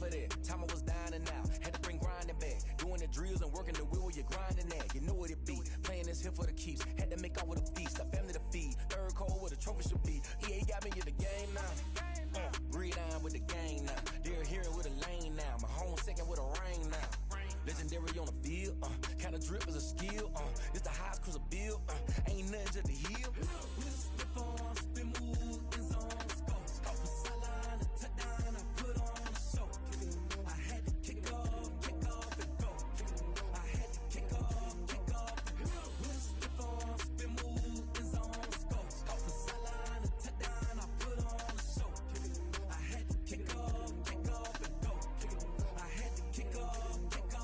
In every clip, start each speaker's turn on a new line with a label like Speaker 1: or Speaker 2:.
Speaker 1: remember that time I was down and out. Had to bring grinding back. Doing the drills and working the wheel where you're grinding at. You know what it be. Playing this here for the keeps. Had to make out with a feast. A family to feed. Third cold where the trophy should be. EA got me in the game now. Breed on with the gang now. They're hearing with a lane now. My home second with a rain now. Legendary on the field. Kinda drip is a skill. This the highest cruiser bill. Ain't nothing just the hill. Spin on, spin move, in zone, scope. Off the sideline, a touchdown, I put on a show. I had to kick off and go. I had to kick off and go. Spin on, spin move, in zone, scope. Off the sideline, a touchdown, I put on a show. I had to kick off and go. I had to kick off and go.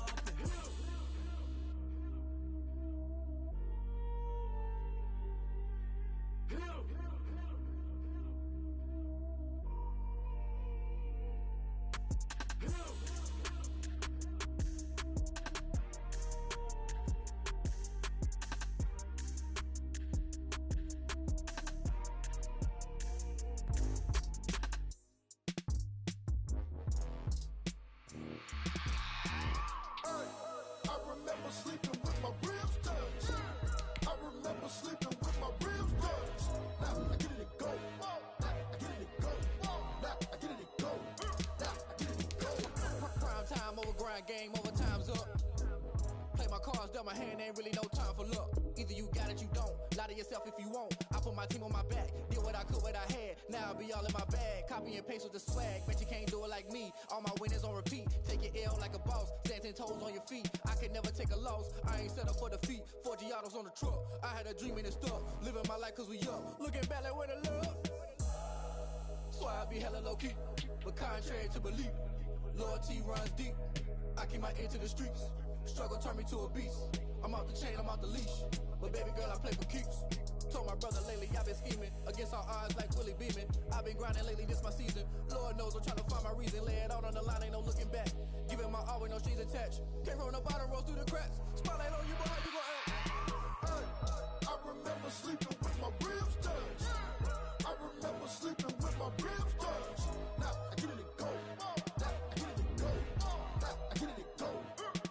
Speaker 2: I remember sleeping with my ribs touched. I remember sleeping with my ribs touched. Now I get it and go. Now I get it and go. Now I get it and go. Now I get it and go.
Speaker 3: Prime time over grind game, over time's up. Play my cards, dealt my hand, ain't really no time for luck. Either you got it, you don't. Lie to yourself if you won't. I put my team on my back, did what I could, what I had. Now I'll be all in my bag, copy and paste with the swag. Bet you can't do it like me. All my winners on repeat. Take your L like a boss, stand 10 toes on your feet. I can never take a loss. I ain't set up for defeat. 4 Giottos on the truck. I had a dream and it's stuck. Living my life cause we up. Looking back like where the love. So I be hella low key, but contrary to belief, loyalty runs deep. I keep my ear to the streets. Struggle turned me to a beast. I'm off the chain, I'm off the leash. But baby girl, I play for keeps. Told my brother lately, I've been scheming against all odds like Willie Beeman. I've been grinding lately, this my season. Lord knows I'm trying to find my reason. Lay it out on the line, ain't no looking back. Giving my all with no strings attached. Came from the bottom, rose through the cracks. Spotlight on you, but how you gon' act?
Speaker 2: I remember sleeping with my ribs touched. I remember sleeping with my ribs touched. Now I get it and go. Now I get it and go. Now I get it and go.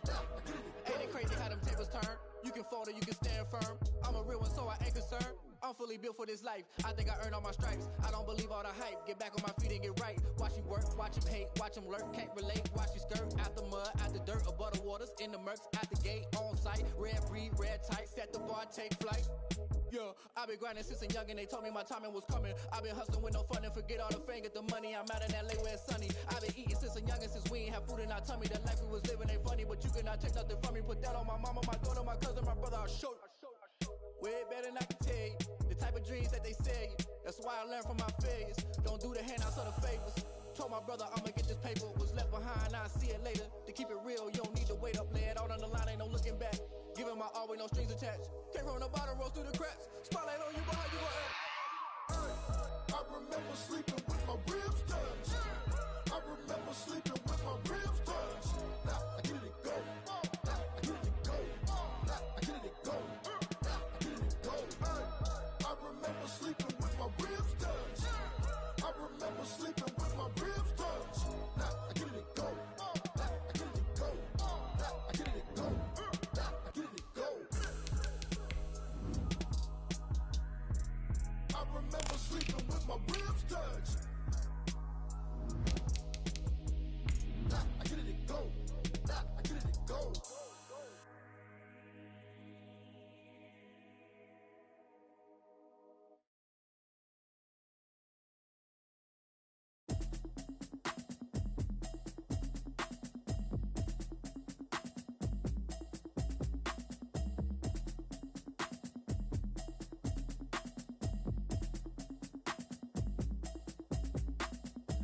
Speaker 2: Now I get it and go.
Speaker 3: Ain't it crazy how them tables turn? You can fold or you can stand firm. I'm a real one, so I ain't concerned. I'm fully built for this life. I think I earned all my stripes. I don't believe all the hype. Get back on my feet and get right. Watch you work, watch him hate, watch him lurk. Can't relate, watch you skirt. Out the mud, out the dirt, above the waters, in the murks, out the gate, on site. Red breed, red tight, set the bar, take flight. Yeah, I been grinding since a youngin', they told me my timing was coming. I been hustling with no fun and forget all the fame, get the money. I'm out in LA where it's sunny. I been eating since a youngin', since we ain't have food in our tummy. The life we was living ain't funny, but you cannot take nothing from me. Put that on my mama, my daughter, my cousin, my brother, I'll show you. Way better than I can tell you. The type of dreams that they sell you. That's why I learned from my failures. Don't do the handouts or the favors. Told my brother I'ma get this paper. Was left behind, I'll see it later. To keep it real, you don't need to wait up. Lay it out on the line, ain't no looking back. Giving my all with no strings attached. Came from the bottom, rose through the cracks. Spotlight on you, but how you gon' act?
Speaker 2: I remember sleeping with my ribs touched. I remember sleeping with my ribs touched. Now I get it and go. Now I get it and go. Now I get it and go. Now I get it and go. I remember sleeping with my ribs touched. I remember sleeping with my ribs touched. Now I get it and go. Now I get it and go. Now I get it and go. Now I get it and go. I remember sleeping with my ribs touched. Now I get it and go. Now I get it and go.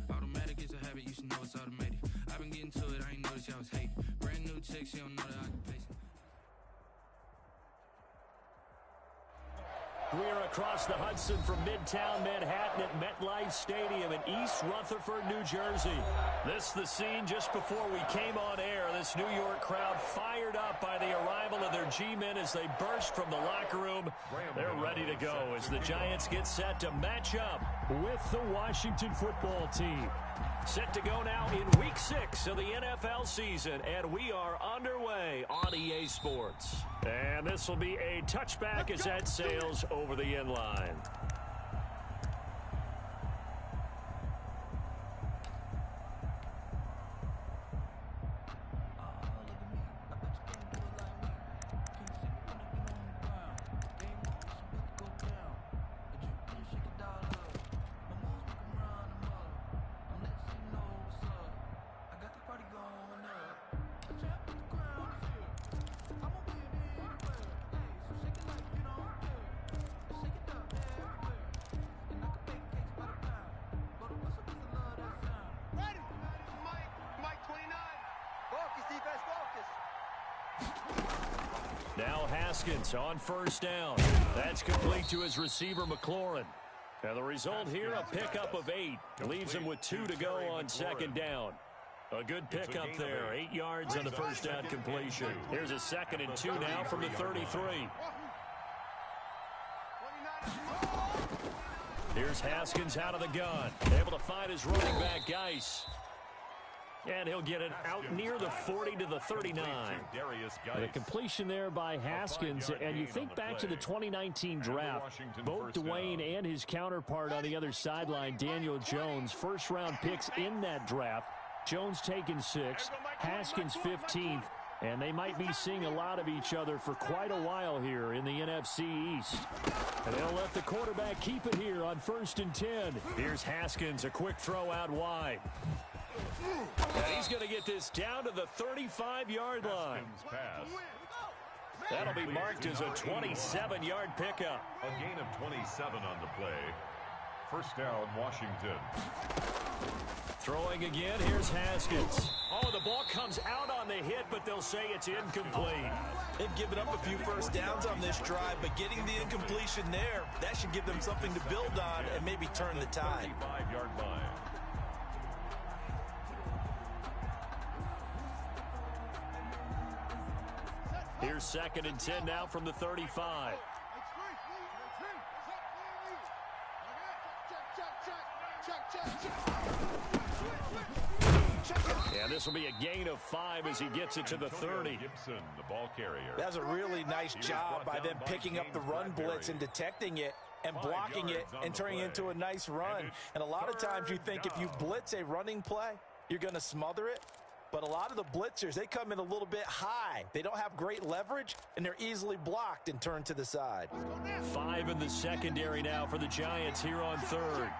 Speaker 4: Automatic is a habit, you should know it's automated. I've been getting to it, I ain't noticed y'all was hating. Brand new chick, she don't know the occupation.
Speaker 5: We are across the Hudson from Midtown Manhattan at MetLife Stadium in East Rutherford, New Jersey. This is the scene just before we came on air. This New York crowd fired up by the arrival of their G-men as they burst from the locker room. They're ready to go as the Giants get set to match up with the Washington football team. Set to go now in Week 6 weeks of the NFL season, and we are underway on EA Sports. And this will be a touchback as that sails over the end line. Now Haskins on first down. That's complete to his receiver, McLaurin. Now the result here, a pickup of 8. Leaves him with 2 to go on second down. A good pickup there. 8 yards on the first down completion. Here's a 2nd and 2 now from the 33. Here's Haskins out of the gun. Able to find his running back, Geis. And he'll get it out near the 40 to the 39. The completion there by Haskins. And you think back to the 2019 draft, both Dwayne and his counterpart on the other sideline, Daniel Jones, first-round picks in that draft. Jones taken 6th, Haskins 15th. And they might be seeing a lot of each other for quite a while here in the NFC East. And they'll let the quarterback keep it here on 1st and 10. Here's Haskins, a quick throw out wide. And he's going to get this down to the 35-yard line. That'll be marked as a 27-yard pickup.
Speaker 6: A gain of 27 on the play. First down, Washington.
Speaker 5: Throwing again, here's Haskins. Oh, the ball comes out on the hit, but they'll say it's incomplete.
Speaker 7: They've given up a few first downs on this drive, but getting the incompletion there, that should give them something to build on and maybe turn the tide.
Speaker 6: 35-yard line.
Speaker 5: Here's 2nd and 10 now from the 35. Yeah, this will be a gain of 5 as he gets it to the 30.
Speaker 6: Gibson, the ball carrier.
Speaker 7: That's a really nice job by them picking up the run blitz and detecting it and blocking it and turning it into a nice run. And a lot of times you think if you blitz a running play, you're going to smother it. But a lot of the blitzers, they come in a little bit high. They don't have great leverage, and they're easily blocked and turned to the side.
Speaker 5: 5 in the secondary now for the Giants here on 3rd.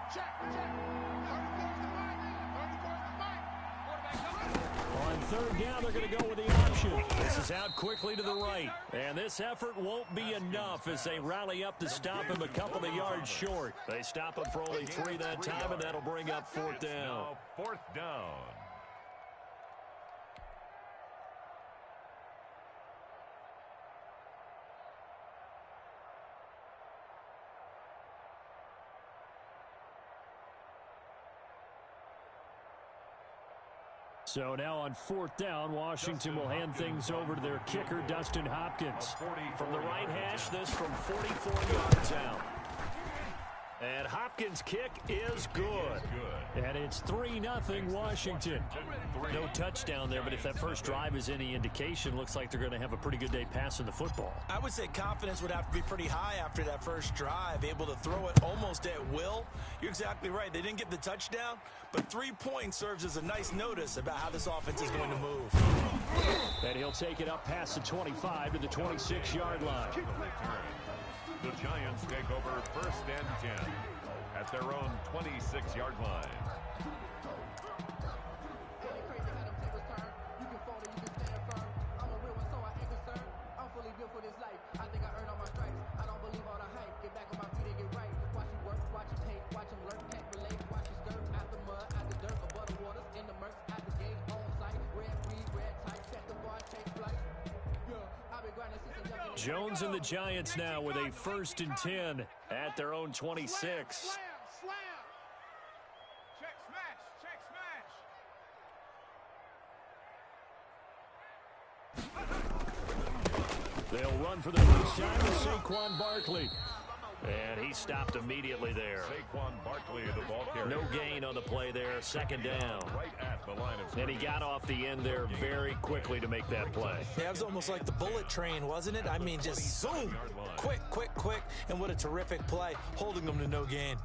Speaker 5: On 3rd down, they're going to go with the option. This is out quickly to the right. And this effort won't be enough as they rally up to stop him a couple of yards short. They stop him for only 3 that time, and that'll bring up 4th down.
Speaker 6: 4th down.
Speaker 5: So now on 4th down, Washington will hand things over to their kicker, Dustin Hopkins. From the right hash, this from 44 yards out. And Hopkins' kick is good. And it's 3-0 Washington. No touchdown there, but if that first drive is any indication, looks like they're going to have a pretty good day passing the football.
Speaker 7: I would say confidence would have to be pretty high after that first drive, able to throw it almost at will. You're exactly right. They didn't get the touchdown, but 3 points serves as a nice notice about how this offense is going to move.
Speaker 5: And he'll take it up past the 25 to the 26-yard line.
Speaker 6: The Giants take over 1st and 10 at their own 26-yard line.
Speaker 5: Jones and the Giants now with a 1st and 10 at their own 26.
Speaker 8: Slam. Check smash.
Speaker 5: They'll run for the first time with Saquon Barkley. And he stopped immediately there.
Speaker 6: Saquon Barkley, the ball carrier.
Speaker 5: No gain on the play there. Second down.
Speaker 6: Right at the line of scrimmage.
Speaker 5: And he got off the end there very quickly to make that play.
Speaker 7: Yeah, it was almost like the bullet train, wasn't it? I mean, just zoom. Quick, quick, quick. And what a terrific play, holding them to no gain.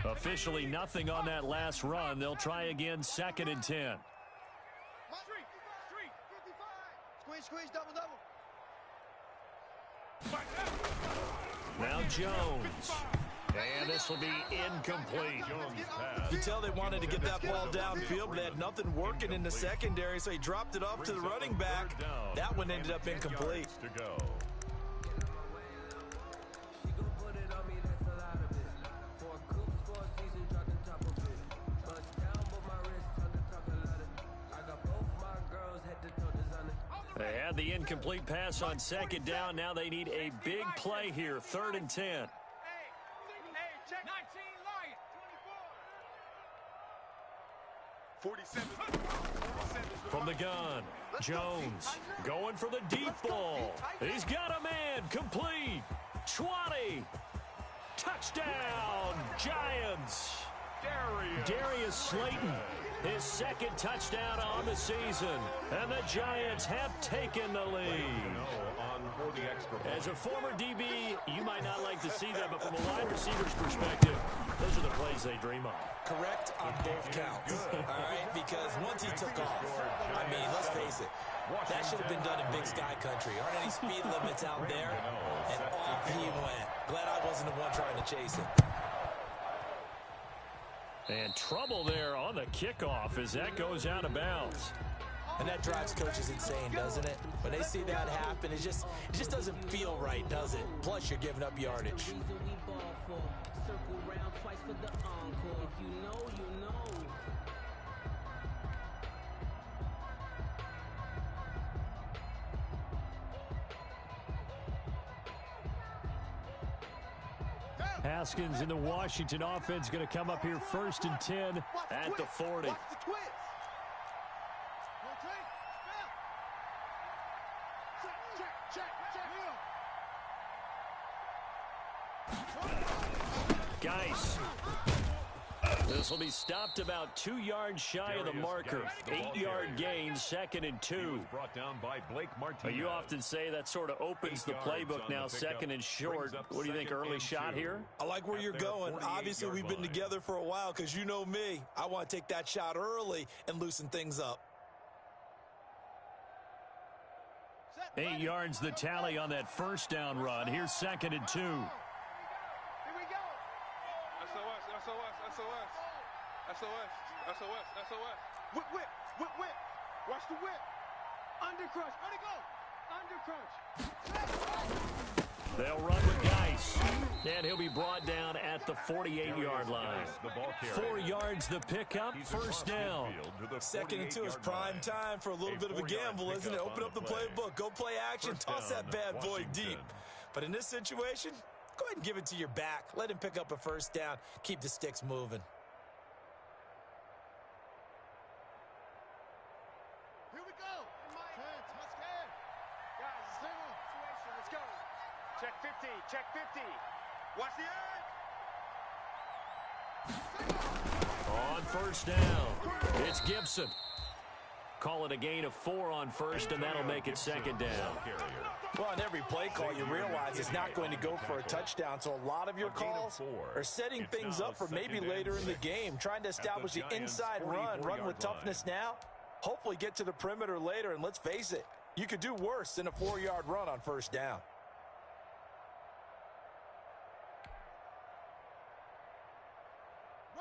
Speaker 5: Officially nothing on that last run. They'll try again, 2nd and 10.
Speaker 2: Squeeze, double.
Speaker 5: Now Jones. And this will be incomplete.
Speaker 7: You tell they wanted to get that ball downfield, but they had nothing working in the secondary, so he dropped it off to the running back. That one ended up incomplete.
Speaker 5: They had the incomplete pass on 2nd down. Now they need a big play here, 3rd and 10.
Speaker 2: Check 19 Lion. 47.
Speaker 5: From the gun, Jones going for the deep ball. He's got a man, complete. 20. Touchdown, Giants. Darius Slayton, his 2nd touchdown on the season. And the Giants have taken the lead. As a former DB, you might not like to see that, but from a wide receiver's perspective, those are the plays they dream of.
Speaker 7: Correct on both counts, all right? Because once he took off, I mean, let's face it, that should have been done in Big Sky Country. Aren't any speed limits out there? And off he went. Glad I wasn't the one trying to chase him.
Speaker 5: And trouble there on the kickoff as that goes out of bounds.
Speaker 7: And that drives coaches insane, doesn't it? When they see that happen, it just doesn't feel right, does it? Plus, you're giving up yardage.
Speaker 5: Haskins in the Washington offense going to come up here 1st and 10 at the 40. Geis. This will be stopped about 2 yards shy of the marker. 8-yard gain, 2nd and 2.
Speaker 6: Brought down by Blake Martinez.
Speaker 5: You often say that sort of opens the playbook now, 2nd and short. What do you think, early shot here?
Speaker 7: I like where you're going. Obviously, we've been together for a while because you know me. I want to take that shot early and loosen things up.
Speaker 5: 8 yards the tally on that 1st down run. Here's 2nd and 2.
Speaker 2: SOS. Whip. Watch the whip. Undercrush. Let it go. Undercrush.
Speaker 5: They'll run with Geis. And he'll be brought down at the 48-yard line. 4 yards the pickup, 1st down.
Speaker 7: 2nd and 2 is prime time for a little bit of a gamble, isn't it? Open up the playbook. Go play action. Toss that bad boy deep. But in this situation, go ahead and give it to your back. Let him pick up a 1st down. Keep the sticks moving.
Speaker 2: Check 50. Watch the edge.
Speaker 5: On 1st down, it's Gibson. Call it a gain of 4 on 1st, and that'll make it 2nd down.
Speaker 7: Well, on every play call, you realize it's not going to go for a touchdown, so a lot of your calls are setting things up for maybe later in the game, trying to establish the inside run with toughness now, hopefully get to the perimeter later, and let's face it, you could do worse than a 4-yard run on 1st down.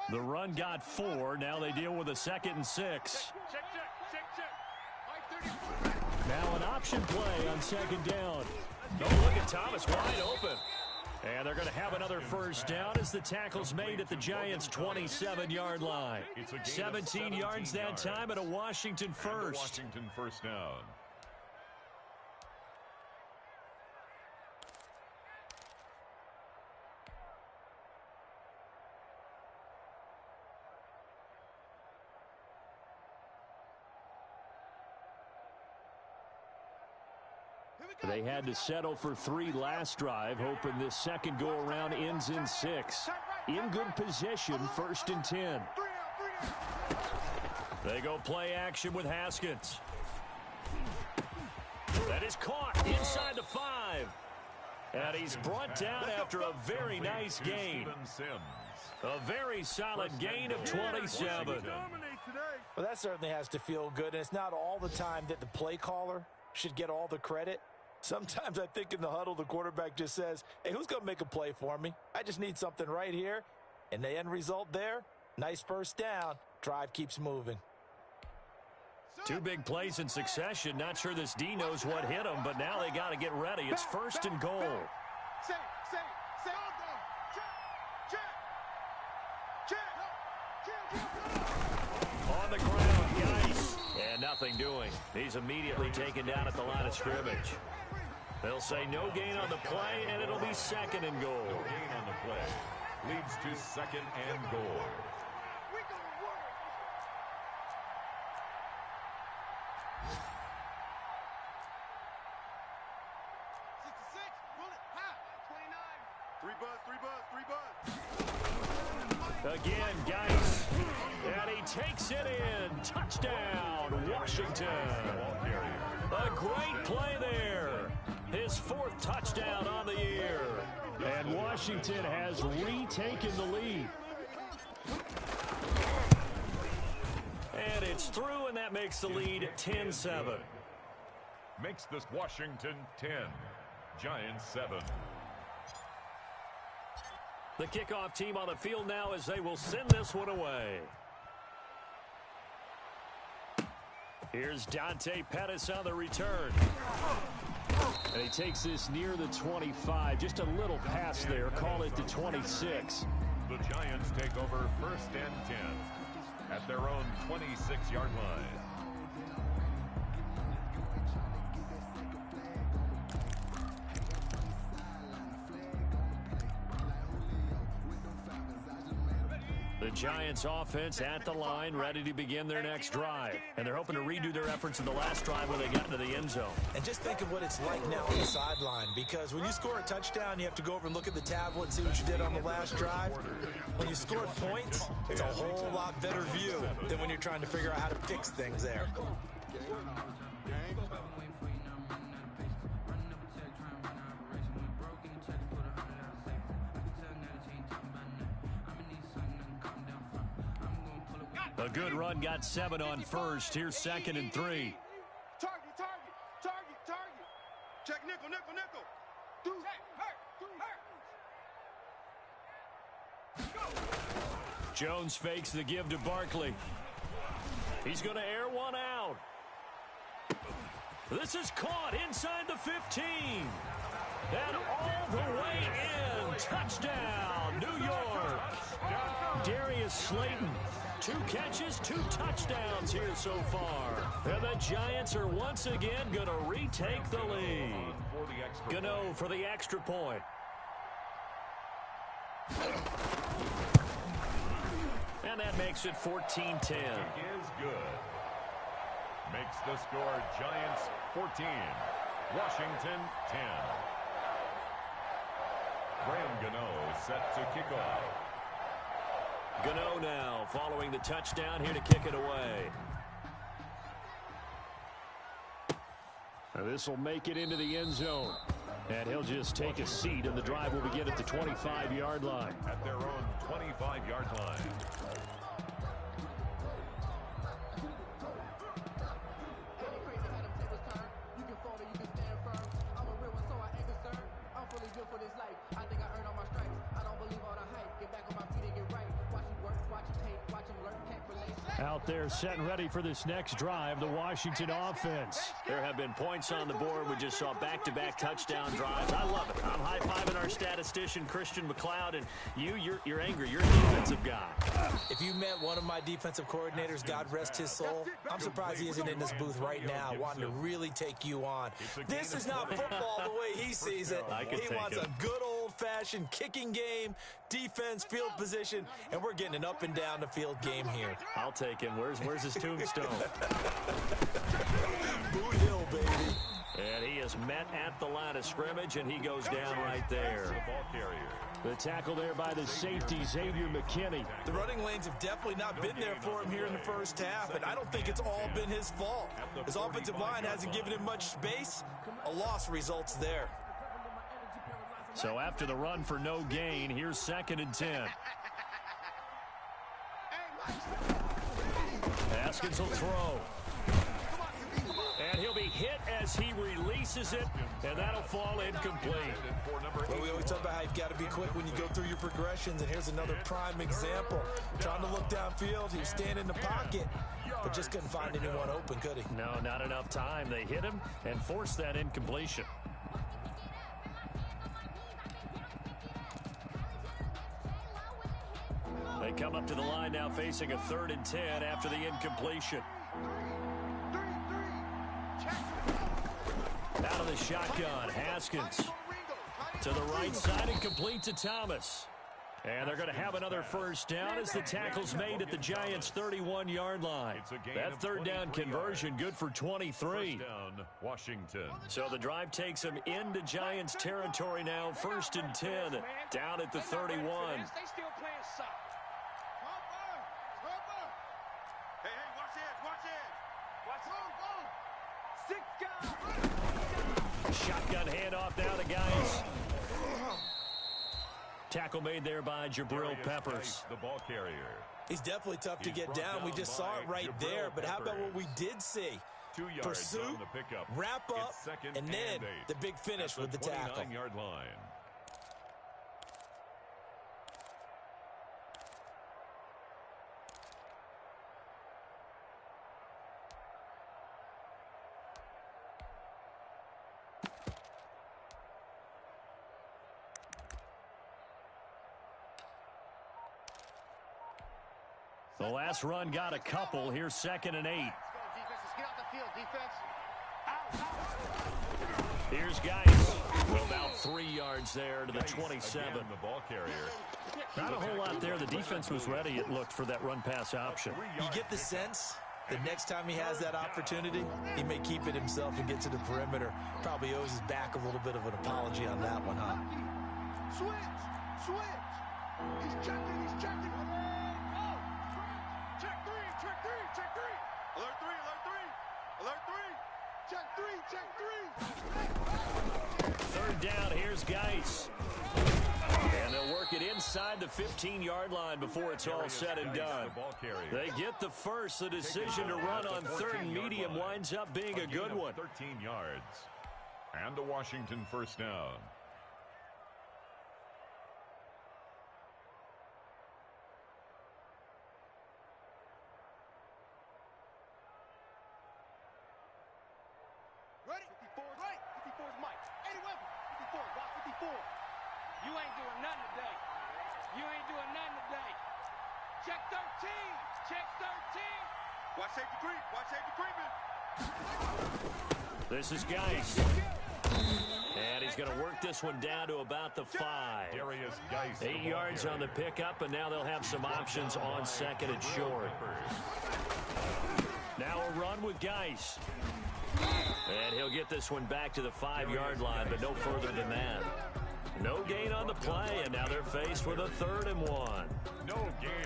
Speaker 5: The run got 4. Now they deal with a 2nd and 6. Now an option play on 2nd down. Oh, look at Thomas wide open. And they're going to have another 1st down as the tackle's made at the Giants' 27-yard line. 17 yards that time and a Washington 1st.
Speaker 6: Washington 1st down.
Speaker 5: They had to settle for 3 last drive, hoping this second go-around ends in 6. In good position, 1st and 10. They go play action with Haskins. That is caught inside the 5. And he's brought down after a very nice gain. A very solid gain of 27.
Speaker 7: Well, that certainly has to feel good, and it's not all the time that the play caller should get all the credit. Sometimes I think in the huddle, the quarterback just says, hey, who's going to make a play for me? I just need something right here. And the end result there, nice first down. Drive keeps moving.
Speaker 5: 2 big plays in succession. Not sure this D knows what hit him, but now they got to get ready. It's 1st and goal. On the ground, Geis. And nothing doing. He's immediately taken down at the line of scrimmage. They'll say no gain on the play, and it'll be 2nd and goal.
Speaker 6: No gain on the play. Leads to 2nd and goal.
Speaker 5: Again, Geis. And he takes it in. Touchdown, Washington. A great play there. His 4th touchdown on the year. And Washington has retaken the lead. And it's through, and that makes the lead 10-7.
Speaker 6: Makes this Washington 10. Giants 7.
Speaker 5: The kickoff team on the field now as they will send this one away. Here's Dante Pettis on the return. And he takes this near the 25. Just a little pass there. Call it the 26.
Speaker 6: The Giants take over 1st and 10 at their own 26-yard line.
Speaker 5: The Giants offense at the line, ready to begin their next drive. And they're hoping to redo their efforts in the last drive when they got into the end zone.
Speaker 7: And just think of what it's like now on the sideline, because when you score a touchdown, you have to go over and look at the tablet and see what you did on the last drive. When you scored points, it's a whole lot better view than when you're trying to figure out how to fix things there.
Speaker 5: A good run, got 7 on first. Here's 2nd and 3.
Speaker 2: Target. Check nickel.
Speaker 5: Jones fakes the give to Barkley. He's going to air one out. This is caught inside the 15. And all the way in. Touchdown, New York. Darius Slayton. 2 catches, 2 touchdowns here so far. And the Giants are once again going to retake the lead. Gano for the extra point. And that makes it 14-10.
Speaker 6: Is good. Makes the score Giants 14, Washington 10. Graham Gano set to kick off.
Speaker 5: Gano now following the touchdown here to kick it away. This will make it into the end zone. And he'll just take a seat, and the drive will begin at the 25-yard line.
Speaker 6: At their own 25-yard line.
Speaker 5: Out there set and ready for this next drive, the Washington offense. There have been points on the board. We just saw back-to-back touchdown drives. I love it. I'm high-fiving our statistician, Christian McLeod, and you're angry. You're a defensive guy.
Speaker 7: If you met one of my defensive coordinators, God rest his soul, I'm surprised he isn't in this booth right now wanting to really take you on. This is not football the way he sees it. He wants a good old-fashioned kicking game, defense, field position, and we're getting an up and down the field game here.
Speaker 5: I'll take him. Where's his tombstone?
Speaker 7: Boot Hill, baby.
Speaker 5: And he is met at the line of scrimmage, and he goes down right there. The tackle there by the safety, Xavier McKinney.
Speaker 7: The running lanes have definitely not been there for him here in the first half, and I don't think it's all been his fault. His offensive line hasn't given him much space. A loss results there.
Speaker 5: So after the run for no gain, here's 2nd and 10. Haskins will throw. And he'll be hit as he releases it, and that'll fall incomplete.
Speaker 7: Well, we always talk about how you've got to be quick when you go through your progressions, and here's another prime example. Trying to look downfield, he was standing in the pocket, but just couldn't find anyone open, could he?
Speaker 5: No, not enough time. They hit him and forced that incompletion. They come up to the line now facing a 3rd and 10 after the incompletion. Out of the shotgun, Haskins to the right side and complete to Thomas. And they're going to have another first down as the tackle's made at the Giants' 31-yard line. That 3rd down conversion good for 23.
Speaker 6: Down, Washington.
Speaker 5: So the drive takes them into Giants territory now, 1st and 10, down at the 31.
Speaker 8: They still playing soft. Hey, watch it. 6 guys.
Speaker 5: Shotgun handoff now to Geis. Tackle made there by Jabril Peppers.
Speaker 6: The ball carrier.
Speaker 7: He's definitely tough to get down. We just saw it right there. But how about what we did see?
Speaker 6: 2 yards
Speaker 7: Pursuit,
Speaker 6: on the pickup.
Speaker 7: wrap up, and then the big finish with the tackle.
Speaker 6: 29-yard line.
Speaker 5: The last run got a couple. Here's 2nd and 8.
Speaker 8: Let's get off the field, defense.
Speaker 5: Here's Geis. Well, about 3 yards there to the 27.
Speaker 6: Again, the ball carrier.
Speaker 5: Not a whole lot there. The defense was ready, it looked, for that run-pass option.
Speaker 7: You get the sense that next time he has that opportunity, he may keep it himself and get to the perimeter. Probably owes his back a little bit of an apology on that one, huh?
Speaker 2: Switch. He's checking. Check three. Alert three. Check 3.
Speaker 5: 3rd down, here's Geis. And they'll work it inside the 15-yard line before it's all said and done. They get the first. The decision to run on 3rd and medium winds up being a good one.
Speaker 6: 13 yards. And a Washington first down.
Speaker 8: Ready? 54 is right. 54 is Mike. 81. 54. Watch 54. You ain't doing nothing today. Check 13. Check 13. Watch safety creep.
Speaker 5: This is Geis. And he's going to work this one down to about the 5.
Speaker 6: Darius Geis.
Speaker 5: 8 yards on the pickup, and now they'll have some options on 2nd and short. Now a run with Geis. And he'll get this one back to the 5-yard line, but no further than that. No gain on the play, and now they're faced with a 3rd and 1.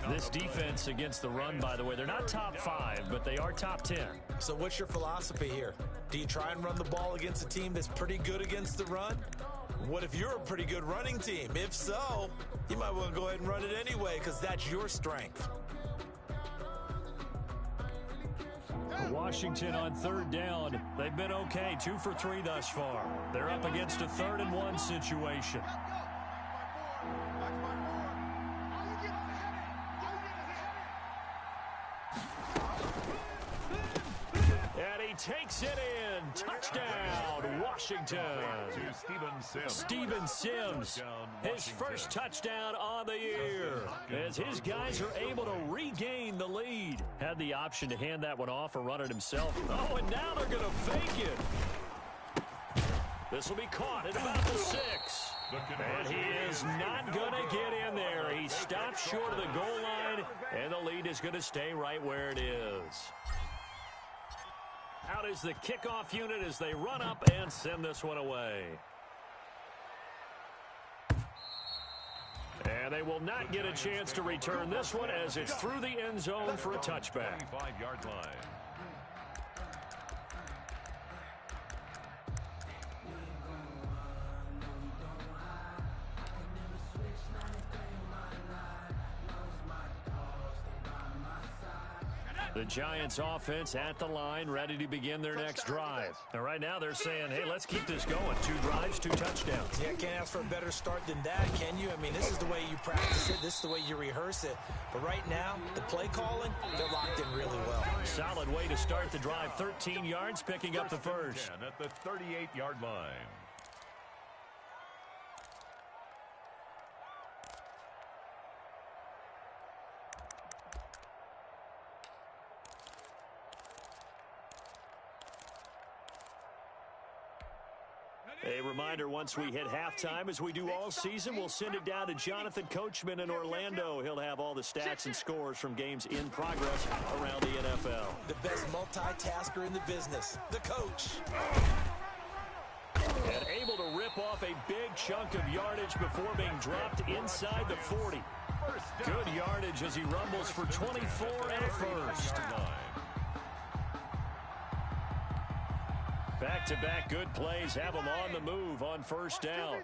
Speaker 5: This defense against the run, by the way, they're not top 5, but they are top 10.
Speaker 7: So what's your philosophy here? Do you try and run the ball against a team that's pretty good against the run? What if you're a pretty good running team? If so, you might want to go ahead and run it anyway because that's your strength.
Speaker 5: Washington on 3rd down. They've been okay, 2 for 3 thus far. They're up against a 3rd and 1 situation. And he takes it in. Touchdown, Washington. Steven Sims, his first touchdown on the year, as his guys are able to regain the lead. Had the option to hand that one off or run it himself. Oh, and now they're going to fake it. This will be caught at about the 6. And he is not going to get in there. He stops short of the goal line, and the lead is going to stay right where it is. Out is the kickoff unit as they run up and send this one away. And they will not get a chance to return this one as it's through the end zone for a touchback.
Speaker 6: 25-yard line.
Speaker 5: The Giants offense at the line, ready to begin their next drive. And right now they're saying, hey, let's keep this going. 2 drives, 2 touchdowns.
Speaker 7: Yeah, can't ask for a better start than that, can you? I mean, this is the way you practice it. This is the way you rehearse it. But right now, the play calling, they're locked in really well.
Speaker 5: Solid way to start the drive. 13 yards, picking up the first.
Speaker 6: At the 38-yard line.
Speaker 5: A reminder, once we hit halftime, as we do all season, we'll send it down to Jonathan Coachman in Orlando. He'll have all the stats and scores from games in progress around the NFL.
Speaker 7: The best multitasker in the business, the coach.
Speaker 5: And able to rip off a big chunk of yardage before being dropped inside the 40. Good yardage as he rumbles for 24 and a first. Back-to-back good plays have them on the move on first down.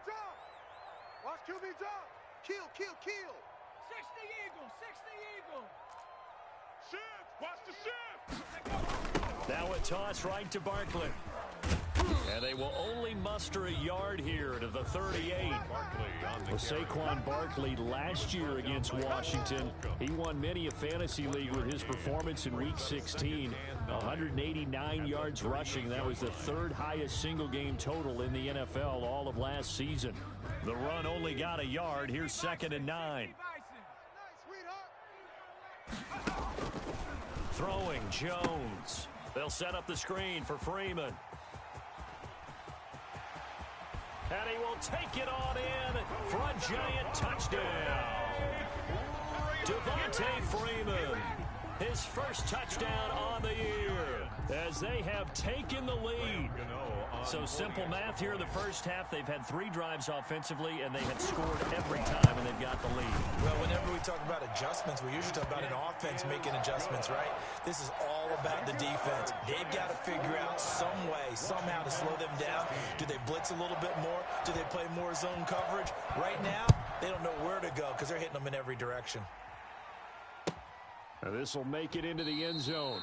Speaker 8: Watch QB drop. Kill. 60 Eagle. Shift. Watch the shift.
Speaker 5: Now a toss right to Barkley. And they will only muster a yard here to the 38. Well, Saquon Barkley last year against Washington, he won many a fantasy league with his performance in Week 16. 189 yards rushing. That was the 3rd highest single game total in the NFL all of last season. The run only got a yard. Here's 2nd and 9. Throwing Jones. They'll set up the screen for Freeman. And he will take it on in for a Giant touchdown. Devontae Freeman, his first touchdown on the year as they have taken the lead. So simple math here in the first half. They've had 3 drives offensively, and they had scored every time, and they've got the lead.
Speaker 7: Well, whenever we talk about adjustments, we usually talk about an offense making adjustments, right? This is all about the defense. They've got to figure out some way, somehow to slow them down. Do they blitz a little bit more? Do they play more zone coverage? Right now, they don't know where to go because they're hitting them in every direction.
Speaker 5: Now this will make it into the end zone.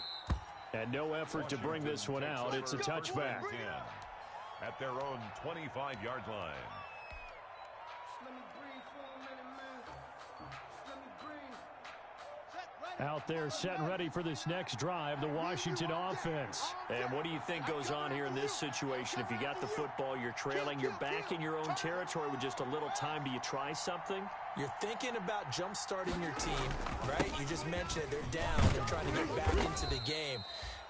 Speaker 5: And no effort to bring this one out. It's a touchback.
Speaker 6: At their own 25-yard line.
Speaker 5: Out there set and ready for this next drive, the Washington offense. And what do you think goes on here in this situation? If you got the football, you're trailing, you're back in your own territory with just a little time. Do you try something?
Speaker 7: You're thinking about jump-starting your team, right? You just mentioned it. They're down. They're trying to get back into the game.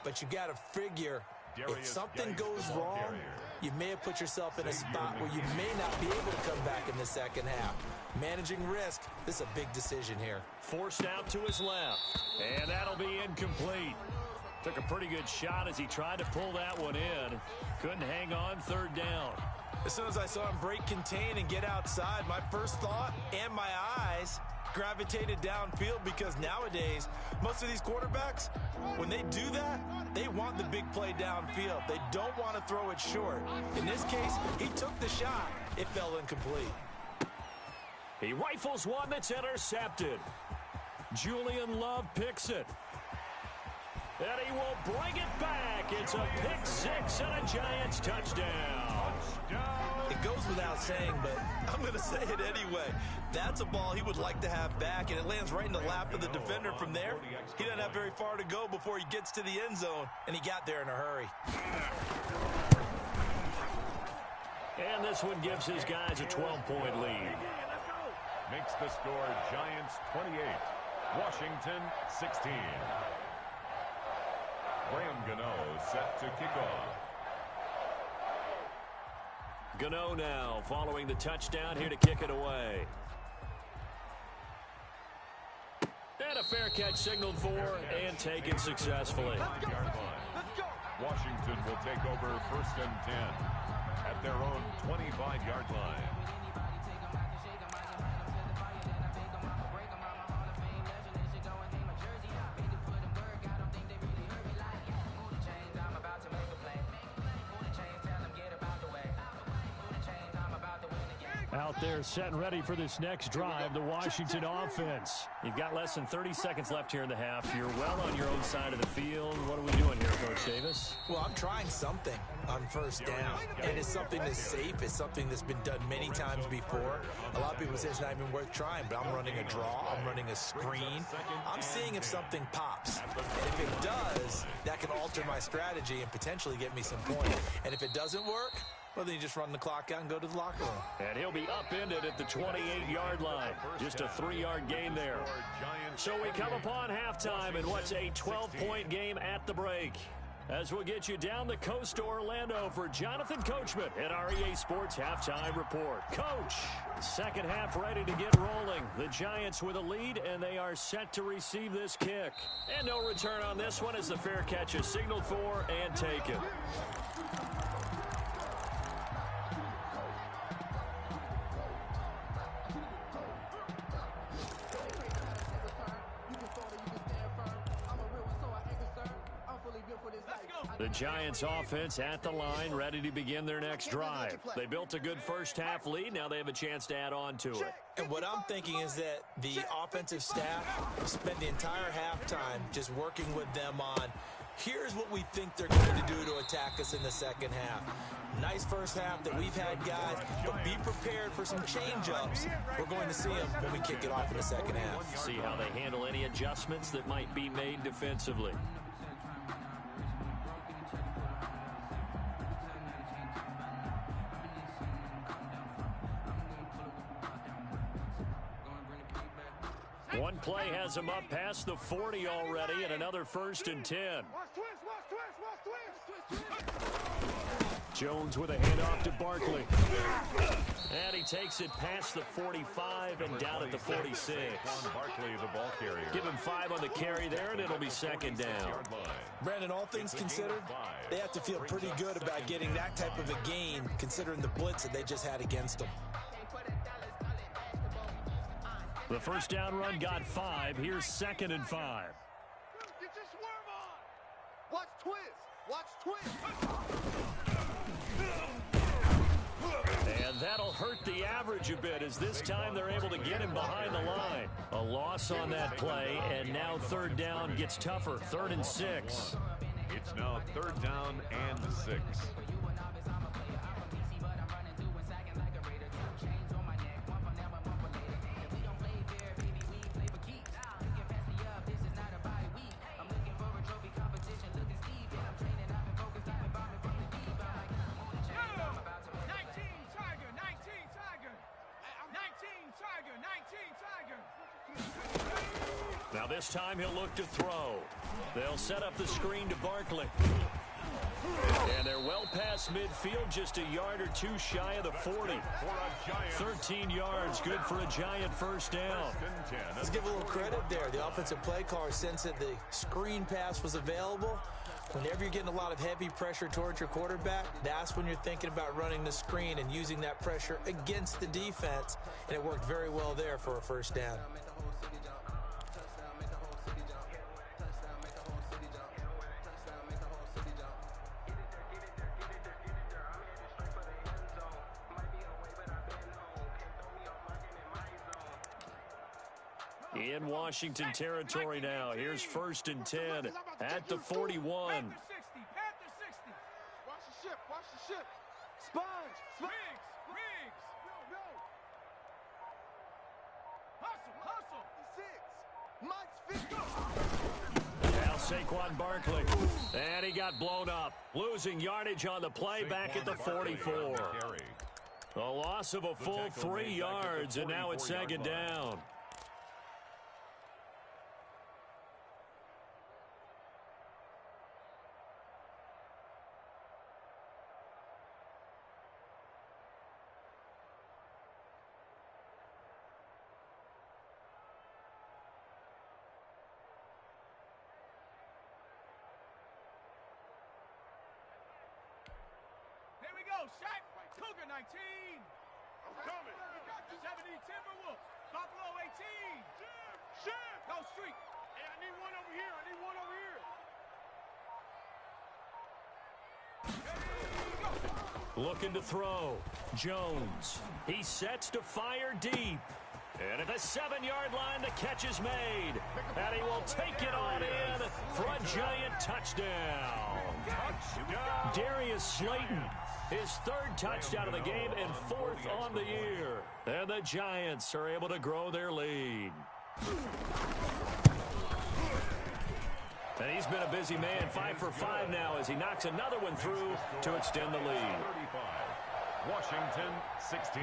Speaker 7: But you got to figure, if something goes wrong, you may have put yourself in a spot where you may not be able to come back in the second half. Managing risk, this is a big decision here.
Speaker 5: Forced out to his left, and that'll be incomplete. Took a pretty good shot as he tried to pull that one in. Couldn't hang on, 3rd down.
Speaker 7: As soon as I saw him break contain and get outside, my first thought and my eyes gravitated downfield, because nowadays, most of these quarterbacks, when they do that, they want the big play downfield. They don't want to throw it short. In this case, he took the shot. It fell incomplete.
Speaker 5: He rifles one that's intercepted. Julian Love picks it. And he will bring it back. It's a pick 6 and a Giants touchdown.
Speaker 7: It goes without saying, but I'm going to say it anyway. That's a ball he would like to have back, and it lands right in the lap of the defender from there. He doesn't have very far to go before he gets to the end zone, and he got there in a hurry.
Speaker 5: And this one gives his guys a 12-point lead.
Speaker 6: Makes the score Giants 28, Washington 16. Graham Gano set to kick off.
Speaker 5: Gano now following the touchdown here to kick it away. And a fair catch signaled for and taken successfully.
Speaker 8: Let's go.
Speaker 6: Washington will take over 1st and 10 at their own 25-yard line.
Speaker 5: Out there set and ready for this next drive, the Washington offense. You've got less than 30 seconds left here in the half. You're well on your own side of the field. What are we doing here, Coach Davis?
Speaker 7: Well, I'm trying something on 1st down. And it's something that's safe. It's something that's been done many times before. A lot of people say it's not even worth trying, but I'm running a draw. I'm running a screen. I'm seeing if something pops. And if it does, that can alter my strategy and potentially get me some points. And if it doesn't work, well, then you just run the clock out and go to the locker room.
Speaker 5: And he'll be upended at the 28-yard line. Just a 3-yard gain there. So we come upon halftime in what's a 12-point game at the break. As we'll get you down the coast to Orlando for Jonathan Coachman at our EA Sports Halftime Report. Coach, second half ready to get rolling. The Giants with a lead, and they are set to receive this kick. And no return on this one as the fair catch is signaled for and taken. The Giants offense at the line, ready to begin their next drive. They built a good first half lead. Now they have a chance to add on to it.
Speaker 7: And what I'm thinking is that the offensive staff spent the entire halftime just working with them on, here's what we think they're going to do to attack us in the second half. Nice first half that we've had, guys, but be prepared for some change-ups. We're going to see them when we kick it off in the second half.
Speaker 5: See how they handle any adjustments that might be made defensively. One play has him up past the 40 already, and another 1st and 10. Jones with a handoff to Barkley. And he takes it past the 45 and down at the 46.
Speaker 6: Barkley, the ball carrier.
Speaker 5: Give him 5 on the carry there, and it'll be second down.
Speaker 7: Brandon, all things considered, they have to feel pretty good about getting that type of a gain, considering the blitz that they just had against them.
Speaker 5: The first down run got 5. Here's 2nd and 5.
Speaker 2: Get your swerve on. Watch twist.
Speaker 5: And that'll hurt the average a bit as this time they're able to get him behind the line. A loss on that play, and now 3rd down gets tougher. 3rd and 6.
Speaker 6: It's now 3rd down and 6.
Speaker 5: Now this time he'll look to throw. They'll set up the screen to Barkley. And they're well past midfield, just a yard or two shy of the 40. 13 yards, good for a Giant first down.
Speaker 7: Let's give a little credit there. The offensive play caller sensed that the screen pass was available. Whenever you're getting a lot of heavy pressure towards your quarterback, that's when you're thinking about running the screen and using that pressure against the defense. And it worked very well there for a first down.
Speaker 5: In Washington territory now. Here's 1st and 10 at the 41.
Speaker 2: Watch the ship. Sponge. Riggs. Hustle. 6.
Speaker 5: Now Saquon Barkley. And he got blown up. Losing yardage on the play back at the 44. A loss of a full 3 yards, and now it's 2nd down.
Speaker 8: we go, Shaq. Cougar 19. I'm coming. 70 Timberwolves. Buffalo 18. Go streak. Hey, I need one over here.
Speaker 5: Looking to throw. Jones. He sets to fire deep. And at the 7-yard line, the catch is made. And he will take it on in for a Giant touchdown. Darius Slayton, his 3rd touchdown of the game and 4th on the year. And the Giants are able to grow their lead. And he's been a busy man, 5 for 5 now as he knocks another one through to extend the lead.
Speaker 6: 35. Washington 16.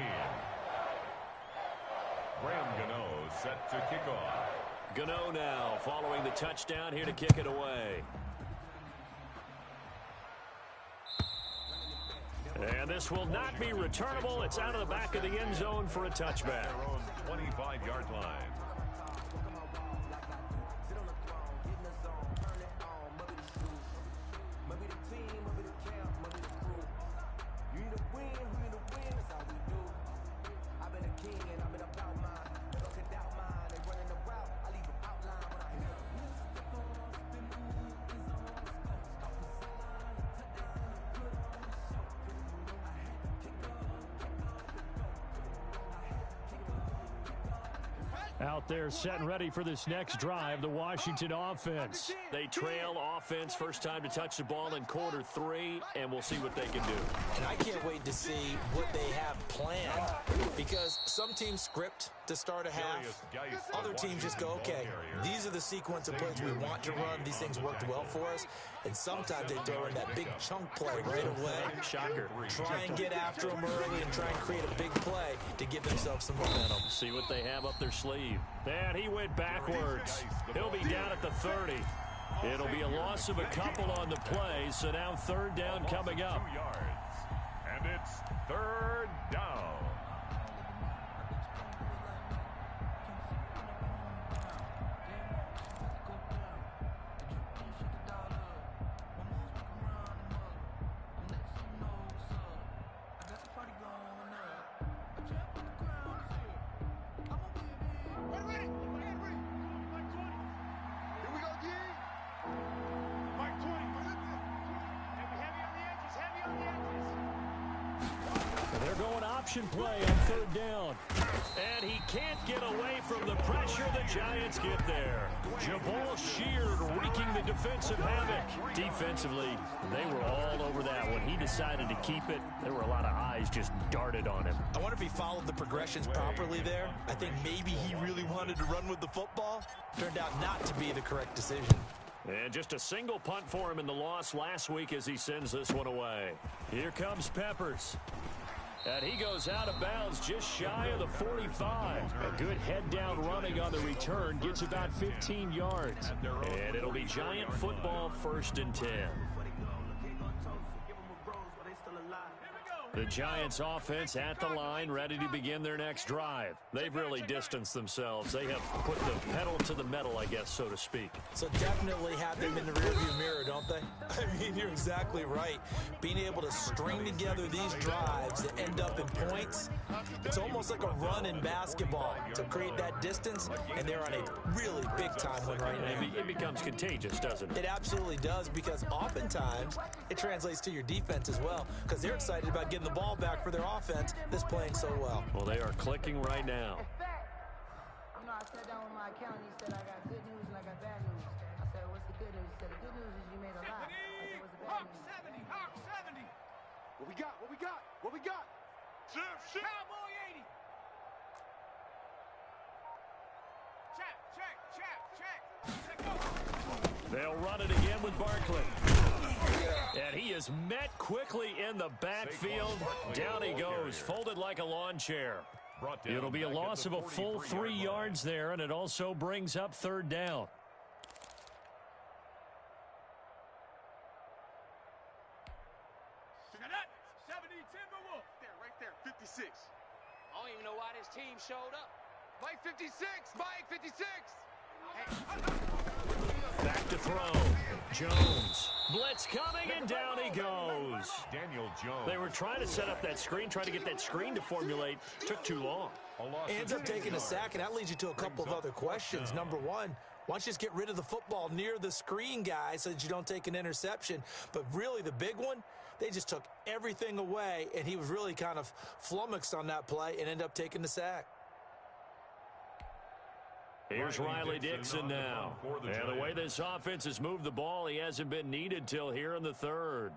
Speaker 6: Graham Gano set to kick off.
Speaker 5: Gano now following the touchdown here to kick it away. And this will not be returnable. It's out of the back of the end zone for a touchback.
Speaker 6: Their own 25-yard line.
Speaker 5: Out there set and ready for this next drive, the Washington offense. They trail offense, first time to touch the ball in quarter 3, and we'll see what they can do.
Speaker 7: And I can't wait to see what they have planned, because some teams script to start a half. Other teams just go, okay, these are the sequence of plays we want to run. These things worked well for us. And sometimes they throw in that big chunk play right away.
Speaker 5: Shocker.
Speaker 7: Try and get after them early and try and create a big play to give themselves some momentum.
Speaker 5: See what they have up their sleeve. And he went backwards. He'll be down at the 30. It'll be a loss of a couple on the play, so now 3rd down coming up.
Speaker 6: 2 yards. And it's 3rd down.
Speaker 5: Play on 3rd down. And he can't get away from the pressure. The Giants get there. Jabal Sheard wreaking the defensive havoc. Defensively, they were all over that. When he decided to keep it, there were a lot of eyes just darted on him.
Speaker 7: I wonder if he followed the progressions properly there. I think maybe he really wanted to run with the football. Turned out not to be the correct decision.
Speaker 5: And just a single punt for him in the loss last week as he sends this one away. Here comes Peppers. And he goes out of bounds just shy of the 45. A good head-down running on the return. Gets about 15 yards. And it'll be Giant football 1st and 10. The Giants offense at the line, ready to begin their next drive. They've really distanced themselves. They have put the pedal to the metal, I guess, so to speak.
Speaker 7: So definitely have them in the rearview mirror, don't they? I mean, you're exactly right. Being able to string together these drives that end up in points, it's almost like a run in basketball to create that distance, and they're on a really big-time one right now.
Speaker 5: It becomes contagious, doesn't it?
Speaker 7: It absolutely does, because oftentimes it translates to your defense as well, because they're excited about getting the ball back for their offense that's playing so well.
Speaker 5: Well, they are clicking right now.
Speaker 9: You know, I sat down with my accountant. He said, I got good news and I got bad news. I said, what's the good news? He said, the good news is you made a lot. I said, what's the bad news?
Speaker 8: Hawk 70. What we got? What we got? Shift. Cowboy 80. Check.
Speaker 5: They'll run it again with Barkley. And he is met quickly in the backfield. Down he goes, folded like a lawn chair. It'll be a loss of a full 3 yards there, and it also brings up 3rd down.
Speaker 8: Right there, 56. I don't even know why this team showed up. Mike 56, Mike 56.
Speaker 5: Back to throw. Jones. Blitz coming, and down he goes.
Speaker 6: Daniel Jones.
Speaker 5: They were trying to set up that screen, trying to get that screen to formulate. Took too long.
Speaker 7: Ends up taking a sack, and that leads you to a couple of other questions. Number one, why don't you just get rid of the football near the screen, guys, so that you don't take an interception? But really, the big one, they just took everything away, and he was really kind of flummoxed on that play and ended up taking the sack.
Speaker 5: Here's Riley Dixon now. And the way this offense has moved the ball, he hasn't been needed till here in the third.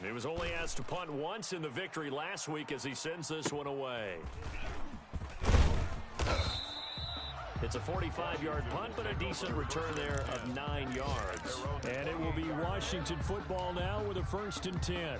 Speaker 5: He was only asked to punt once in the victory last week as he sends this one away. It's a 45-yard punt, but a decent return there of 9 yards.
Speaker 10: And it will be Washington football now with a 1st and 10.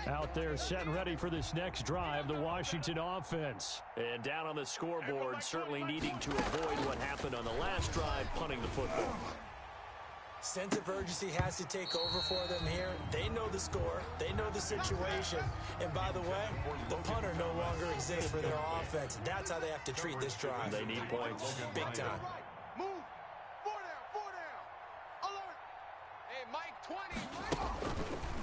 Speaker 10: Out there set and ready for this next drive, the Washington offense.
Speaker 5: And down on the scoreboard, certainly needing to avoid what happened on the last drive, punting the football.
Speaker 7: Sense of urgency has to take over for them here. They know the score. They know the situation. And by the way, the punter no longer exists for their offense. That's how they have to treat this drive.
Speaker 5: They need points.
Speaker 7: Big time.
Speaker 8: Move. 4 down. Alert. Hey, Mike 20.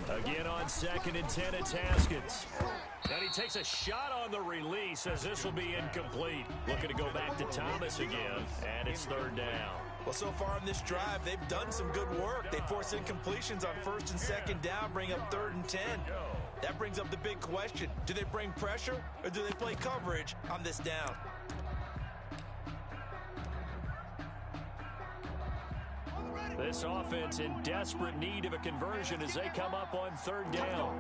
Speaker 5: Again on 2nd and 10, it's Haskins. And he takes a shot on the release as this will be incomplete. Looking to go back to Thomas again, and it's 3rd down.
Speaker 7: Well, so far in this drive, they've done some good work. They force incompletions on 1st and 2nd down, bring up 3rd and 10. That brings up the big question. Do they bring pressure, or do they play coverage on this down?
Speaker 5: This offense in desperate need of a conversion as they come up on 3rd down.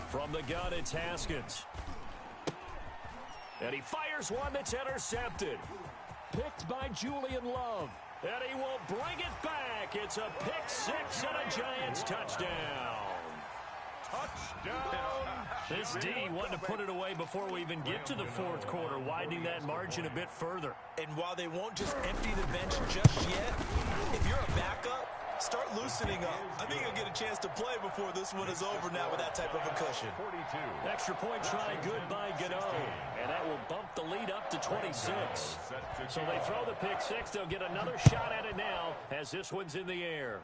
Speaker 5: From the gun, it's Haskins. And he fires one that's intercepted.
Speaker 10: Picked by Julian Love.
Speaker 5: And he will bring it back. It's a pick 6 and a Giants touchdown.
Speaker 6: Touchdown.
Speaker 5: This D wanted to put it away before we even get to the 4th quarter, widening that margin a bit further.
Speaker 7: And while they won't just empty the bench just yet, if you're a backup, start loosening up. I think you'll get a chance to play before this one is over now with that type of a cushion.
Speaker 6: 42.
Speaker 5: Extra point try good by Gano, and that will bump the lead up to 26. So they throw the pick 6. They'll get another shot at it now as this one's in the air.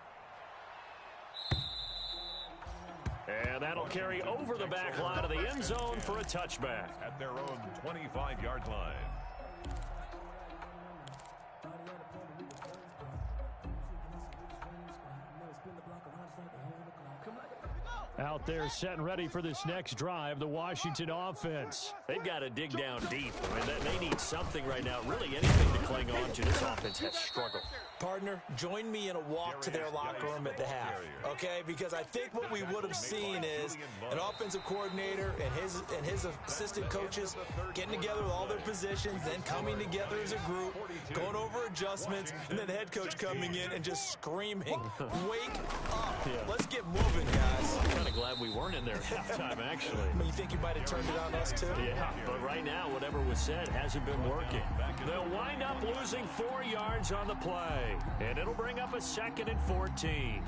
Speaker 5: And that'll carry over the back line of the end zone for a touchback.
Speaker 6: At their own 25-yard line.
Speaker 10: Out there set and ready for this next drive, the Washington offense.
Speaker 5: They've got to dig down deep. I mean, they need something right now, really anything to cling on to. This offense has struggled.
Speaker 7: Partner, join me in a walk to their locker room at the half, okay? Because I think what we would have seen is an offensive coordinator and his assistant coaches getting together with all their positions, then coming together as a group, going over adjustments, and then the head coach coming in and just screaming, "Wake up!
Speaker 5: Yeah.
Speaker 7: Let's get moving, guys."
Speaker 5: I'm kind of glad we weren't in there at halftime, actually.
Speaker 7: I mean, you think you might have turned it on us, too?
Speaker 5: Yeah, but right now, whatever was said hasn't been working. They'll wind up losing 4 yards on the play, and it'll bring up a 2nd and 14.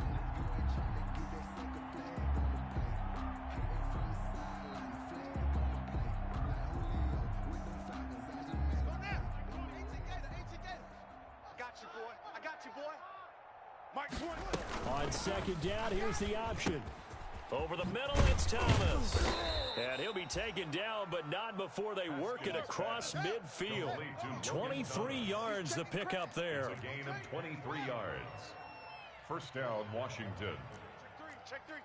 Speaker 8: I got you, boy. Mike 20.
Speaker 10: On 2nd down, here's the option.
Speaker 5: Over the middle, it's Thomas. And he'll be taken down, but not before they work it across midfield. 23 yards the pickup there.
Speaker 6: It's a gain of 23 yards. 1st down, Washington.
Speaker 8: Check three.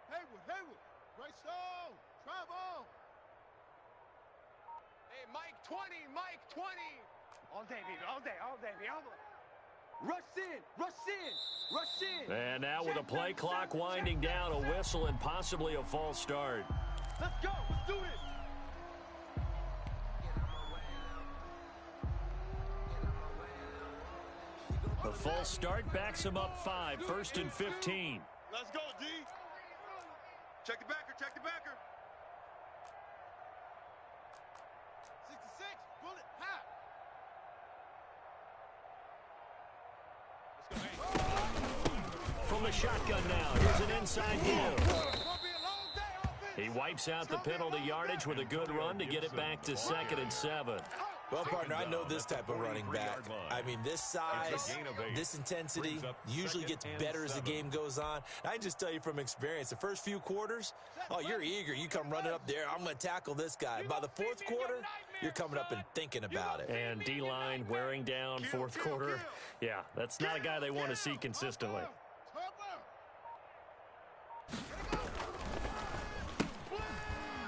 Speaker 8: Haywood. Right stone. Travel. Hey, Mike 20. All day, baby. Rush in. Rush in. Rush in.
Speaker 5: And now with a play clock winding down, a whistle and possibly a false start.
Speaker 8: Let's go. Let's do this.
Speaker 5: The false start backs him up 5, 1st and 15.
Speaker 8: Let's go, D. Check the backer. Check the backer. 66. Bullet. Ha.
Speaker 5: From the shotgun now, here's an inside give. He wipes out the penalty yardage with a good run to get it back to 2nd and 7.
Speaker 7: Well, partner, I know this type of running back. I mean, this size, this intensity usually gets better as the game goes on. I can just tell you from experience, the first few quarters, oh, you're eager. You come running up there, I'm going to tackle this guy. By the 4th quarter, you're coming up and thinking about it.
Speaker 5: And D-line wearing down 4th quarter. Yeah, that's not a guy they want to see consistently.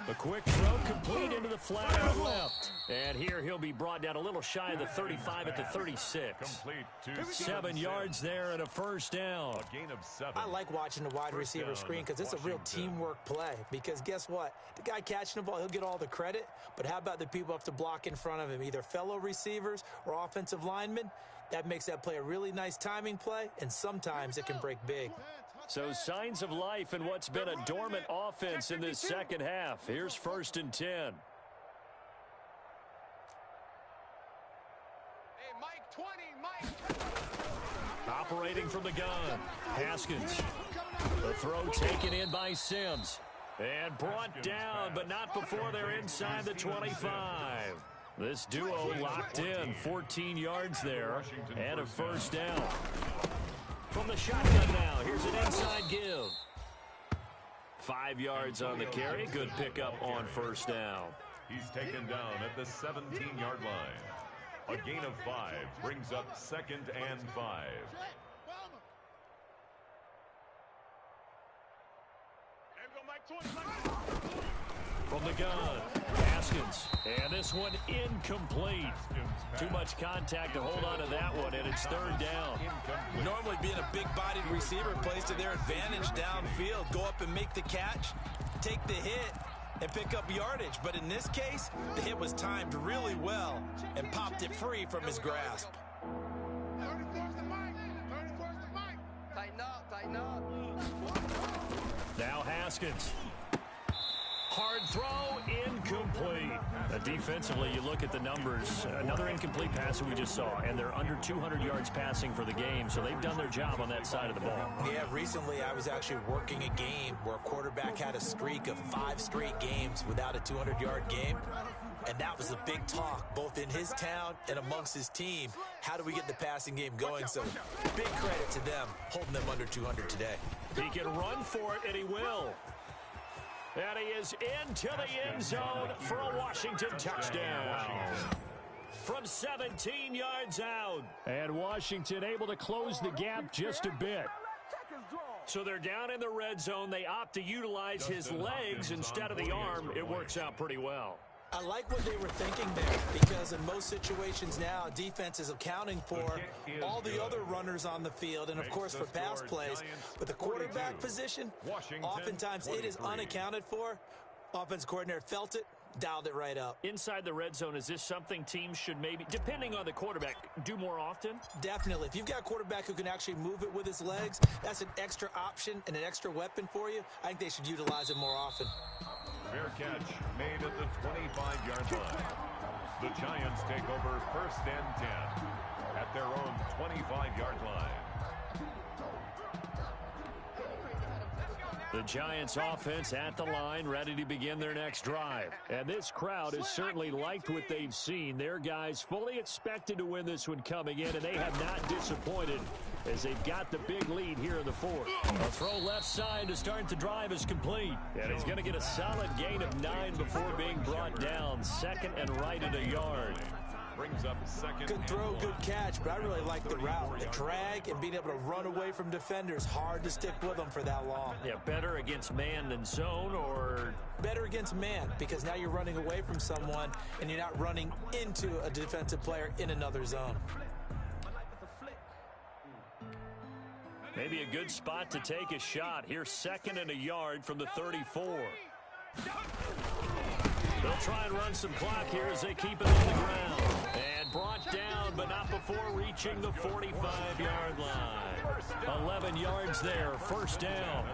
Speaker 5: A quick throw complete into the flat out left. And here he'll be brought down a little shy of the 35 at the 36. 7 yards there and a first down.
Speaker 7: I like watching the wide receiver screen because it's a real teamwork play. Because guess what? The guy catching the ball, he'll get all the credit. But how about the people have to block in front of him, either fellow receivers or offensive linemen? That makes that play a really nice timing play, and sometimes it can break big.
Speaker 5: So signs of life in what's been a dormant offense in this second half. Here's 1st and 10.
Speaker 8: Hey, Mike 20, Mike.
Speaker 5: Operating from the gun, Haskins. The throw taken in by Sims. And brought down, but not before they're inside the 25. This duo locked in, 14 yards there, and a first down. From the shotgun now, here's an inside give. 5 yards on the carry, good pickup on first down.
Speaker 6: He's taken down at the 17-yard line. A gain of 5 brings up 2nd and 5.
Speaker 5: From the gun, Haskins. And this one incomplete. Too much contact to hold on to that one, and it's 3rd down.
Speaker 7: Normally being a big-bodied receiver plays to their advantage downfield. Go up and make the catch, take the hit, and pick up yardage. But in this case, the hit was timed really well and popped it free from his grasp.
Speaker 8: Tighten up.
Speaker 5: Now Haskins. Hard throw, incomplete. Defensively, you look at the numbers. Another incomplete pass that we just saw, and they're under 200 yards passing for the game, so they've done their job on that side of the ball.
Speaker 7: Yeah, recently I was actually working a game where a quarterback had a streak of 5 straight games without a 200-yard game, and that was a big talk, both in his town and amongst his team. How do we get the passing game going? So big credit to them, holding them under 200 today.
Speaker 5: He can run for it, and he will. And he is into the end zone for a Washington touchdown. From 17 yards out. And Washington able to close the gap just a bit. So they're down in the red zone. They opt to utilize his legs instead of the arm. It works out pretty well.
Speaker 7: I like what they were thinking there, because in most situations now, defense is accounting for all the other runners on the field and, of course, for pass plays. But the quarterback position, oftentimes it is unaccounted for. Offense coordinator felt it, dialed it right up.
Speaker 5: Inside the red zone, is this something teams should maybe, depending on the quarterback, do more often?
Speaker 7: Definitely. If you've got a quarterback who can actually move it with his legs, that's an extra option and an extra weapon for you. I think they should utilize it more often.
Speaker 6: Fair catch made at the 25-yard line. The Giants take over 1st and 10 at their own 25-yard line.
Speaker 5: The Giants offense at the line, ready to begin their next drive. And this crowd has certainly liked what they've seen. Their guys fully expected to win this one coming in, and they have not disappointed as they've got the big lead here in the 4th. A throw left side to start the drive is complete. And he's going to get a solid gain of 9 before being brought down. 2nd and right at a yard.
Speaker 6: Brings up 2nd.
Speaker 7: Good throw, good catch, but I really like the route. The drag and being able to run away from defenders. Hard to stick with them for that long.
Speaker 5: Yeah, better against man than zone, or?
Speaker 7: Better against man, because now you're running away from someone and you're not running into a defensive player in another zone.
Speaker 5: Maybe a good spot to take a shot. Here's 2nd and a yard from the 34. They'll try and run some clock here as they keep it on the ground. And brought down, but not before reaching the 45-yard line. 11 yards there, 1st down.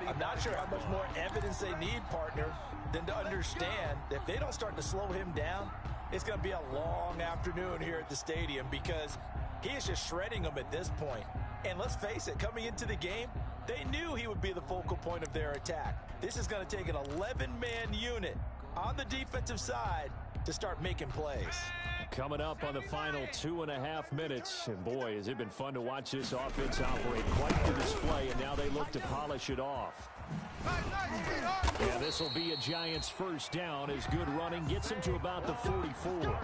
Speaker 7: I'm not sure how much more evidence they need, partner, than to understand that if they don't start to slow him down, it's going to be a long afternoon here at the stadium because he is just shredding them at this point. And let's face it, coming into the game, they knew he would be the focal point of their attack. This is going to take an 11-man unit on the defensive side to start making plays.
Speaker 5: Coming up on the final 2.5 minutes. And boy, has it been fun to watch this offense operate. Quite the display, and now they look to polish it off. Yeah, this will be a Giants 1st down as good running gets them to about the 44.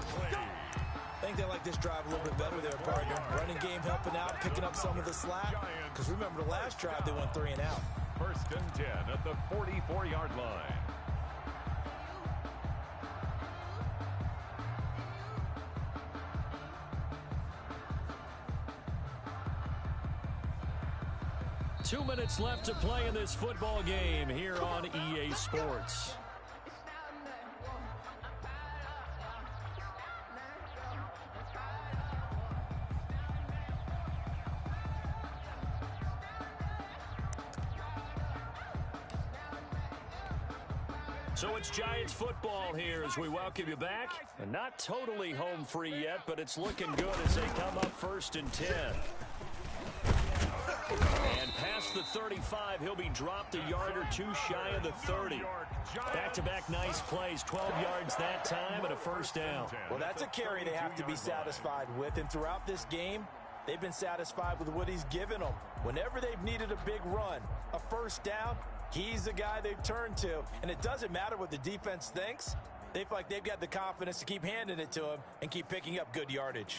Speaker 7: I think they like this drive a little bit better there, partner. Running game helping out, picking up some of the slack. Because remember, the last drive they went 3 and out.
Speaker 6: 1st and 10 at the 44-yard line.
Speaker 5: Two minutes left to play in this football game here on EA Sports. So it's Giants football here as we welcome you back. And not totally home free yet, but it's looking good as they come up 1st and 10. And past the 35, he'll be dropped a yard or two shy of the 30. Back-to-back nice plays, 12 yards that time and a 1st down.
Speaker 7: Well, that's a carry they have to be satisfied with. And throughout this game, they've been satisfied with what he's given them. Whenever they've needed a big run, a 1st down, he's the guy they've turned to. And it doesn't matter what the defense thinks. They feel like they've got the confidence to keep handing it to him and keep picking up good yardage.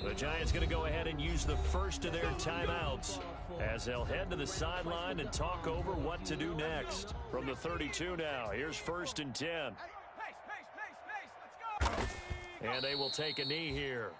Speaker 5: The Giants going to go ahead and use the first of their timeouts as they'll head to the sideline and talk over what to do next. From the 32 now, here's 1st and 10. And they will take a knee here.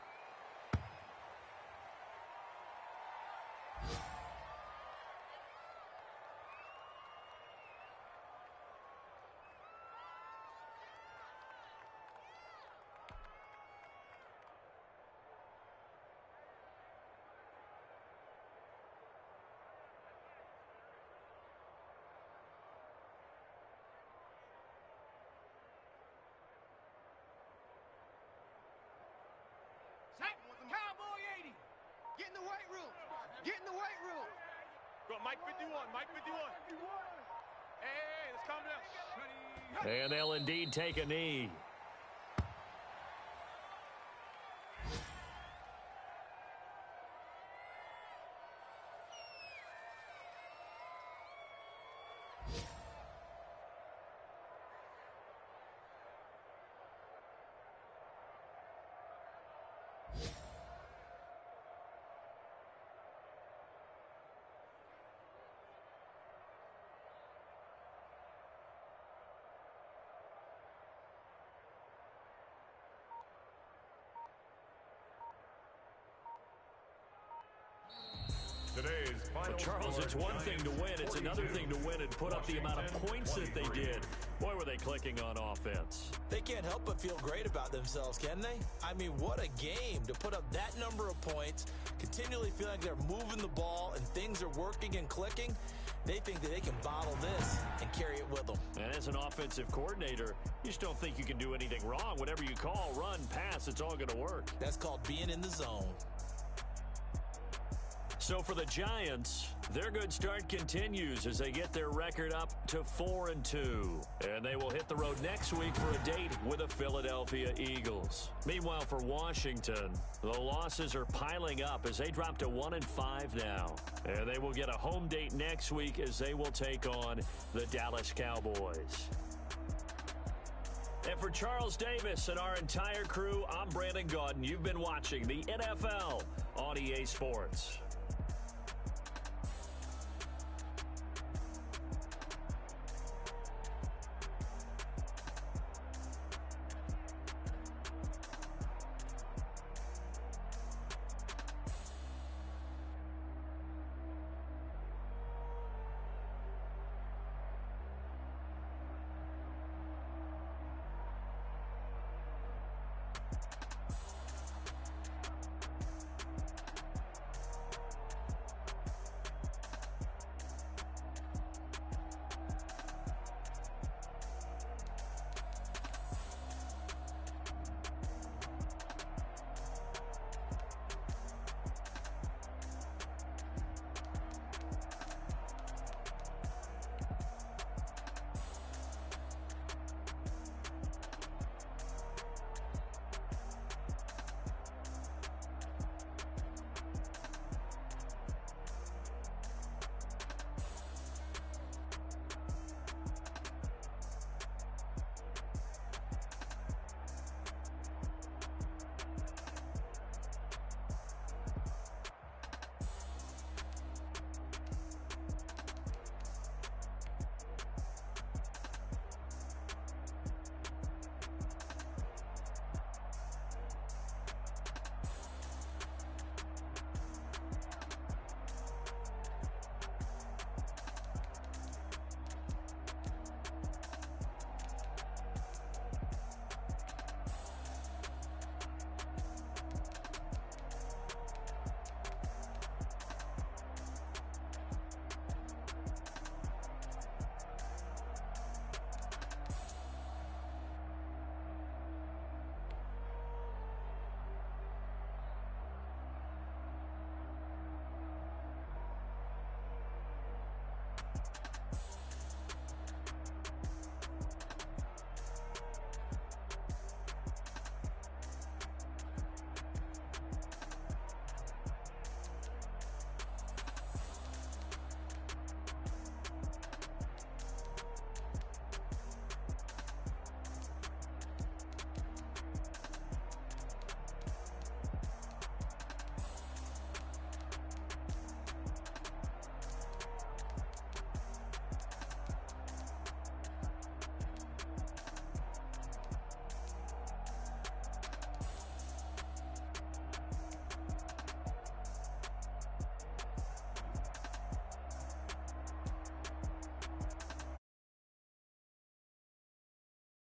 Speaker 8: Cowboy 80. Get in the weight room. Get in the weight room. Go, Mike 51. Mike 51. Hey, let's calm down.
Speaker 5: And they'll indeed take a knee. But Charles, it's one thing to win. It's another thing to win and put up the amount of points that they did. Boy, were they clicking on offense.
Speaker 7: They can't help but feel great about themselves, can they? I mean, what a game to put up that number of points, continually feeling like they're moving the ball and things are working and clicking. They think that they can bottle this and carry it with them.
Speaker 5: And as an offensive coordinator, you just don't think you can do anything wrong. Whatever you call, run, pass, it's all going to work.
Speaker 7: That's called being in the zone.
Speaker 5: So for the Giants, their good start continues as they get their record up to 4-2. And they will hit the road next week for a date with the Philadelphia Eagles. Meanwhile, for Washington, the losses are piling up as they drop to 1-5 now. And they will get a home date next week as they will take on the Dallas Cowboys. And for Charles Davis and our entire crew, I'm Brandon Gaudin. You've been watching the NFL on EA Sports.